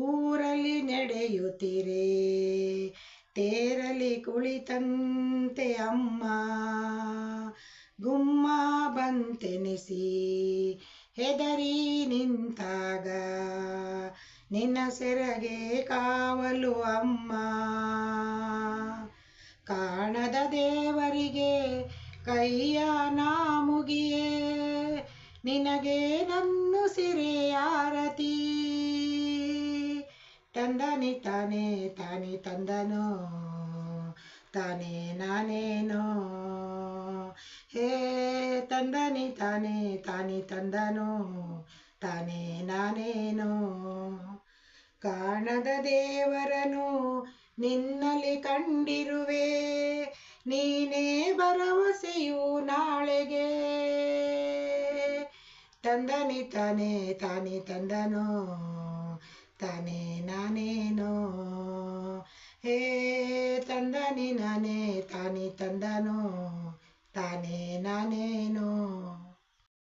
ಊರಲ್ಲಿ ನಡೆಯುತ್ತಿರೆ ತೇರಲಿ ಕುಳಿತಂತೆ ಅಮ್ಮ ಗುಮ್ಮ ಬಂತೆನಿಸಿ ಹೆದರಿ ನಿಂತಾಗ ನಿನ್ನ ಸೆರಗೆ ಕಾವಲು ಅಮ್ಮ ಕಾಣದ ದೇವರಿಗೆ ಕೈಯ ನಾ ಮುಗಿಯೇ ನಿನಗೆ ನನ್ನ ಸಿರಿಯಾರತಿ ತಂದನಿ ತಾನೇ ತಾನಿ ತಂದನೋ ತಾನೇ ನಾನೇನೋ ಹೇ ತಂದನಿ ತಾನೇ ತಾನಿ ತಂದನೋ ತಾನೇ ನಾನೇನೋ ಕಾಣದ ದೇವರನು ನಿನ್ನಲ್ಲಿ ಕಂಡಿರುವೆ ನೀನೇ ಭರವಸೆಯು ನಾಳೆಗೆ ತಂದನಿ ತಾನೇ ತಾನಿ ತಂದನೋ ತಾನೇ ನಾನೇನೋ ಹೇ ತಂದನಿ ನಾನೇ ತಾನಿ ತಂದನೋ ತಾನೇ ನಾನೇನೋ